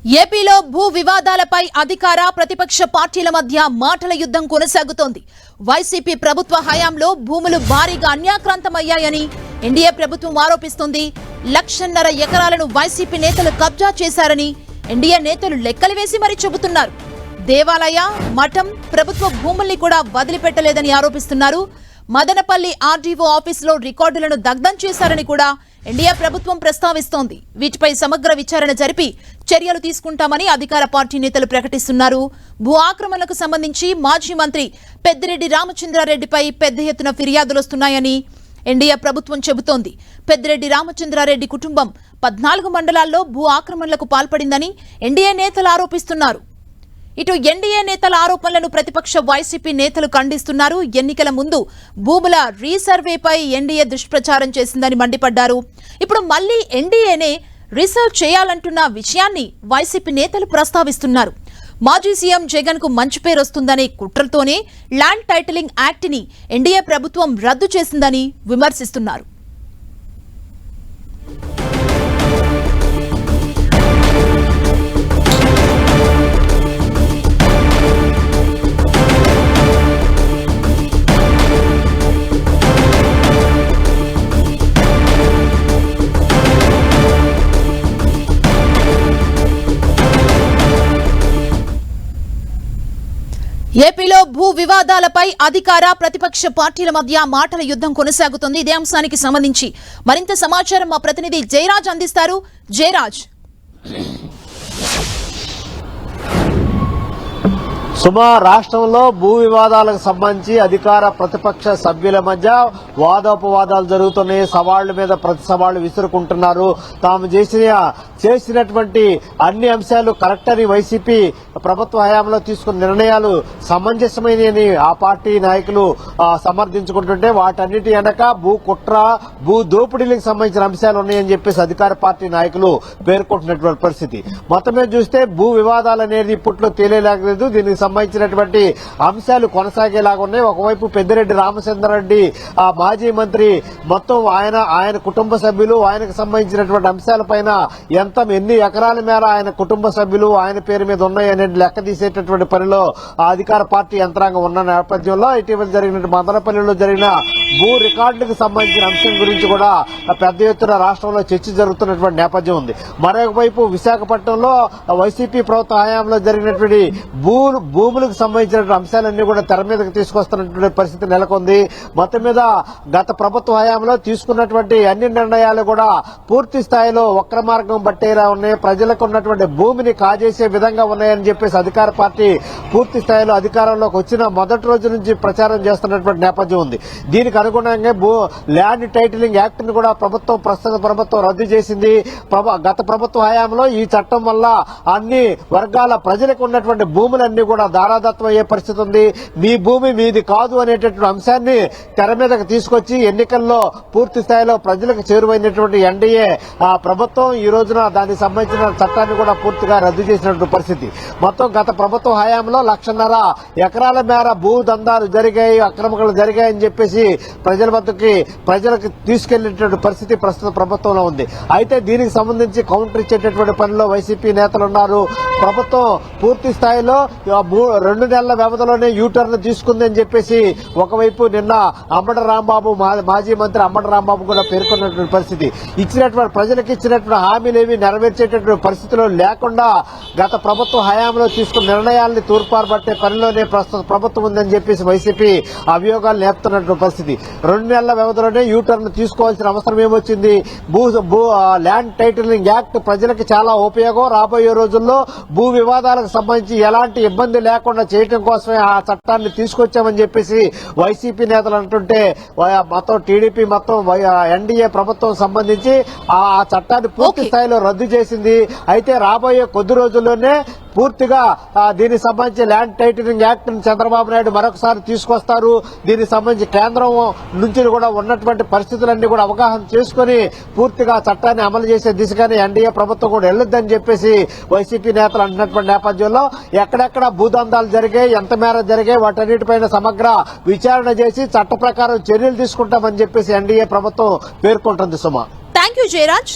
ఏపీలో భూ వివాదాలపై అధికార ప్రతిపక్ష పార్టీల మధ్య మాటల యుద్ధం కొనసాగుతోంది. వైసీపీ ప్రభుత్వ హయాంలో భూములు భారీగా అన్యాక్రాంతమయ్యాయని ఎన్డీఏ ప్రభుత్వం ఆరోపిస్తోంది. 1,50,000 ఎకరాలను వైసీపీ నేతలు కబ్జా చేశారని ఎన్డీఏ నేతలు లెక్కలు వేసి మరీ చెబుతున్నారు. దేవాలయ, మఠం, ప్రభుత్వ భూముల్ని కూడా వదిలిపెట్టలేదని ఆరోపిస్తున్నారు. మదనపల్లి ఆర్డీఓ ఆఫీసులో రికార్డులను దగ్ధం చేశారని కూడా ఎన్డీఏ ప్రభుత్వం ప్రస్తావిస్తోంది. వీటిపై సమగ్ర విచారణ జరిపి చర్యలు తీసుకుంటామని అధికార పార్టీ నేతలు ప్రకటిస్తున్నారు. భూ ఆక్రమణలకు సంబంధించి మాజీ మంత్రి పెద్దిరెడ్డి రామచంద్రారెడ్డిపై పెద్ద ఎత్తున ఫిర్యాదులు వస్తున్నాయని ఎన్డీఏ ప్రభుత్వం చెబుతోంది. పెద్దిరెడ్డి రామచంద్రారెడ్డి కుటుంబం 14 మండలాల్లో భూ ఆక్రమణలకు పాల్పడిందని ఎన్డీఏ నేతలు ఆరోపిస్తున్నారు. ఇటు ఎన్డీఏ నేతల ఆరోపణలను ప్రతిపక్ష వైసీపీ నేతలు ఖండిస్తున్నారు. ఎన్నికల ముందు భూముల రీసర్వేపై ఎన్డీఏ దుష్ప్రచారం చేసిందని మండిపడ్డారు. ఇప్పుడు మళ్లీ ఎన్డీఏనే రీసర్వ్ చేయాలంటున్న విషయాన్ని వైసీపీ నేతలు ప్రస్తావిస్తున్నారు. మాజీ సీఎం జగన్ కు మంచి పేరు వస్తుందనే కుట్రతోనే ల్యాండ్ టైటిలింగ్ యాక్ట్ ని ఎన్డీఏ ప్రభుత్వం రద్దు చేసిందని విమర్శిస్తున్నారు. ఏపీలో భూ వివాదాలపై అధికార ప్రతిపక్ష పార్టీల మధ్య మాటల యుద్ధం కొనసాగుతుంది. ఇదే అంశానికి సంబంధించి మరింత సమాచారం మా ప్రతినిధి జయరాజ్ అందిస్తారు. జయరాజ్, రాష్ట్రంలో భూ వివాదాలకు సంబంధించి అధికార ప్రతిపక్ష సభ్యుల మధ్య వాదోపవాదాలు జరుగుతున్నాయి. సవాళ్ల మీద ప్రతి సవాళ్లు విసురుకుంటున్నారు. తాము చేసినటువంటి అన్ని అంశాలు కరెక్ట్ అని వైసీపీ ప్రభుత్వ హయాంలో తీసుకున్న నిర్ణయాలు సమంజసమైనని ఆ పార్టీ నాయకులు సమర్థించుకుంటుంటే వాటన్నిటి వెనక భూ కుట్ర, భూ దోపిడీలకు సంబంధించిన అంశాలు ఉన్నాయని చెప్పేసి అధికార పార్టీ నాయకులు పేర్కొంటున్నటువంటి పరిస్థితి. మొత్తం మీద చూస్తే భూ వివాదాలు అనేది ఇప్పట్లో తేలేలాగలేదు. దీనికి సంబంధించినటువంటి అంశాలు కొనసాగేలాగా ఉన్నాయి. ఒకవైపు పెద్దిరెడ్డి రామచంద్రారెడ్డి మాజీ మంత్రి మొత్తం ఆయన కుటుంబ సభ్యులు ఆయనకు సంబంధించినటువంటి అంశాలపైన ఎన్ని ఎకరాల మేర ఆయన కుటుంబ సభ్యులు ఆయన పేరు మీద ఉన్నాయనే లెక్క తీసేటటువంటి పనిలో అధికార పార్టీ యంత్రాంగం ఉన్న నేపథ్యంలో ఇటీవల జరిగిన మదనపల్లిలో జరిగిన భూ రికార్డులకు సంబంధించిన అంశం గురించి కూడా పెద్ద ఎత్తున రాష్ట్రంలో చర్చ జరుగుతున్నటువంటి నేపథ్యం ఉంది. మరొకవైపు విశాఖపట్నంలో వైసీపీ ప్రభుత్వ హయాంలో జరిగినటువంటి భూములకు సంబంధించిన అంశాలన్నీ కూడా తెర మీదకి తీసుకొస్తున్నటువంటి పరిస్థితి నెలకొంది. మొత్తం మీద గత ప్రభుత్వ హయాంలో తీసుకున్నటువంటి అన్ని నిర్ణయాలు కూడా పూర్తి స్థాయిలో వక్ర మార్గం బట్టేలా ఉన్నాయి. ప్రజలకు ఉన్నటువంటి భూమిని కాజేసే విధంగా ఉన్నాయని చెప్పేసి అధికార పార్టీ పూర్తి స్థాయిలో అధికారంలోకి వచ్చిన మొదటి రోజు నుంచి ప్రచారం చేస్తున్నటువంటి నేపథ్యం ఉంది. దీనికి అనుగుణంగా ల్యాండ్ టైటిలింగ్ యాక్ట్ ని కూడా ప్రస్తుత ప్రభుత్వం రద్దు చేసింది. గత ప్రభుత్వ హయాంలో ఈ చట్టం వల్ల అన్ని వర్గాల ప్రజలకు ఉన్నటువంటి భూములన్నీ కూడా దారాదత్వం అయ్యే పరిస్థితి ఉంది. మీ భూమి మీది కాదు అనేటటువంటి అంశాన్ని తెర మీదకు తీసుకొచ్చి ఎన్నికల్లో పూర్తి స్థాయిలో ప్రజలకు చేరువైనటువంటి ఎన్డీఏ ప్రభుత్వం ఈ రోజున దానికి సంబంధించిన చట్టాన్ని కూడా పూర్తిగా రద్దు చేసినటువంటి పరిస్థితి. మొత్తం గత ప్రభుత్వ హయాంలో 1,50,000 ఎకరాల మేర భూ దందాలు జరిగాయి, అక్రమాలు జరిగాయని చెప్పేసి ప్రజలకు తీసుకెళ్లేటువంటి పరిస్థితి ప్రస్తుత ప్రభుత్వంలో ఉంది. అయితే దీనికి సంబంధించి కౌంటర్ ఇచ్చేటటువంటి పనిలో వైసీపీ నేతలు ఉన్నారు. ప్రభుత్వం పూర్తి స్థాయిలో 2 నెలల వ్యవధిలోనే యూటర్న్ తీసుకుందని చెప్పేసి ఒకవైపు నిన్న అంబటి రాంబాబు మాజీ మంత్రి అంబటి రాంబాబు కూడా పేర్కొన్నటువంటి పరిస్థితి. ప్రజలకు ఇచ్చినటువంటి హామీలేవి నెరవేర్చేటటువంటి పరిస్థితిలో లేకుండా గత ప్రభుత్వ హయాంలో తీసుకున్న నిర్ణయాలను తూర్పారబట్టే పనిలోనే ప్రస్తుత ప్రభుత్వం ఉందని చెప్పేసి వైసీపీ అభియోగాలు లేపుతున్నటువంటి పరిస్థితి. 2 నెలల వ్యవధిలోనే యూటర్న్ తీసుకోవాల్సిన అవసరం ఏమొచ్చింది? ల్యాండ్ టైటిలింగ్ యాక్ట్ ప్రజలకు చాలా ఉపయోగం. రాబోయే రోజుల్లో భూ వివాదాలకు సంబంధించి ఎలాంటి ఇబ్బంది లేకుండా చేయడం కోసమే ఆ చట్టాన్ని తీసుకొచ్చామని చెప్పేసి వైసీపీ నేతలు అంటుంటే మొత్తం టీడీపీ మొత్తం ఎన్డీఏ ప్రభుత్వం సంబంధించి ఆ చట్టాన్ని పూర్తి స్థాయిలో రద్దు చేసింది. అయితే రాబోయే కొద్ది రోజుల్లోనే పూర్తిగా దీనికి సంబంధించి ల్యాండ్ టైటిలింగ్ యాక్ట్ ని చంద్రబాబు నాయుడు మరొకసారి తీసుకొస్తారు. దీనికి సంబంధించి కేంద్రం నుంచి కూడా ఉన్నటువంటి పరిస్థితులన్నీ కూడా అవగాహన చేసుకుని పూర్తిగా చట్టాన్ని అమలు చేసే దిశగానే ఎన్డీఏ ప్రభుత్వం కూడా వెళ్లొద్దని చెప్పేసి వైసీపీ నేతలు అంటున్నటువంటి నేపథ్యంలో ఎక్కడెక్కడ భూదందాలు జరిగాయి, ఎంత మేర జరిగాయి, వాటన్నిటిపైన సమగ్ర విచారణ చేసి చట్ట ప్రకారం చర్యలు తీసుకుంటామని చెప్పేసి ఎన్డీఏ ప్రభుత్వం పేర్కొంటుంది. Thank you Jayaraj.